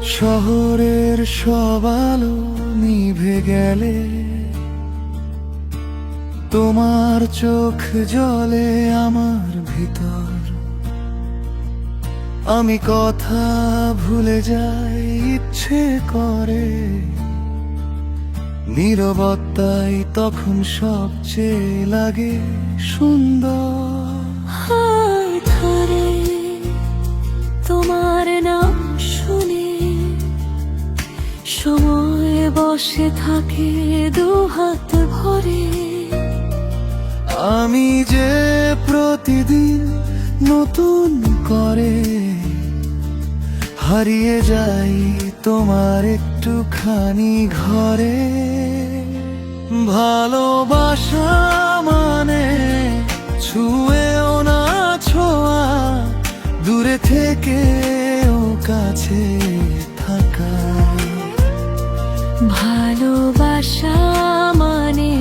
শহরের সব আলো নিভে গেলে তোমার চোখ জ্বলে আমার ভিতর। আমি কথা ভুলে যাই ইচ্ছে করে, নীরবতাই তখন সবচেয়ে লাগে সুন্দর। হাত ধরে তোমার নাম শুনে সময় বসে থাকে দুহাত ভরে। আমি যে প্রতিদিন নতুন করে হারিয়ে যাই তোমার একটুখানি ঘরে। ভালোবাসা মানে ছুঁয়েও না ছোঁয়া, দূরে থেকেও কাছে থাকা। ভালোবাসা মানে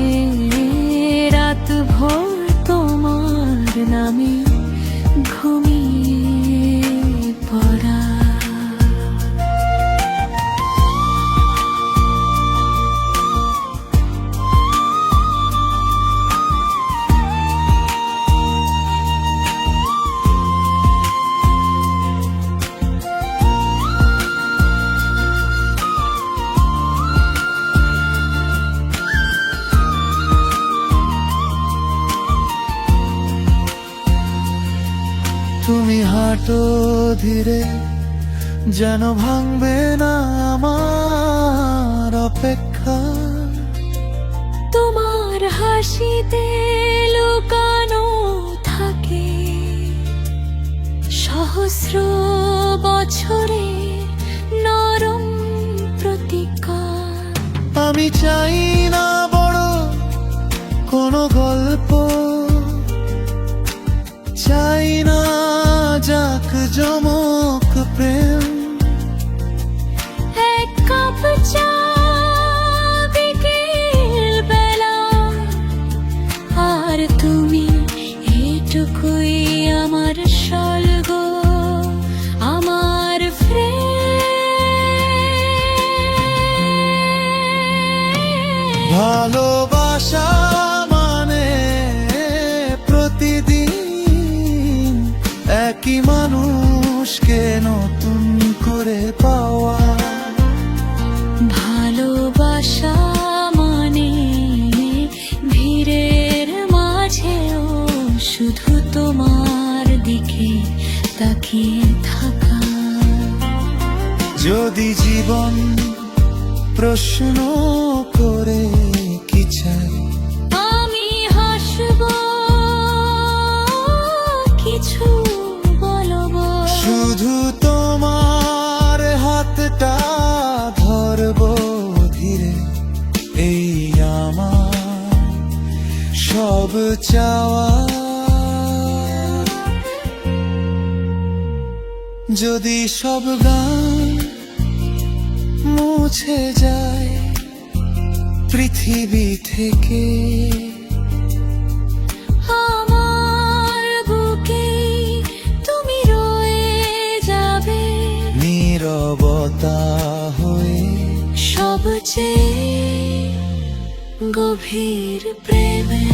রাত ভোর তোমার নামে ঘুমিয়ে পড়া। তুমি হাঁটো ধীরে, যেন ভাঙবে না আমার অপেক্ষা। তোমার হাসিতে লুকানো থাকে সহস্র বছরে নরম প্রতিজ্ঞা। আমি চাই না বড় কোনো গল্প, চাই না যাক জমক প্রেম। এক কাপ চা বিকেল বেলা, আর তুমি এটুকুই আমার স্বর্গ, আমার ভালোবাসা মানে প্রতিদিন একই মানুষকে নতুন করে পাওয়া। ভালোবাসা মানে ভিড়ের মাঝেও শুধু তোমার দিকে তাকিয়ে থাকা। যদি জীবন প্রশ্ন করে কি চাই, আমি হাসব, কিছু বলবো, শুধু তোমার হাতটা ধরবো ধীরে। এই আমার সব চাওয়া। যদি সব গান মুছে যায় পৃথিবী থেকে, আমার বুকে তুমি রয়ে যাবে নীরবতা হয়ে সবচেয়ে গভীর প্রেমে।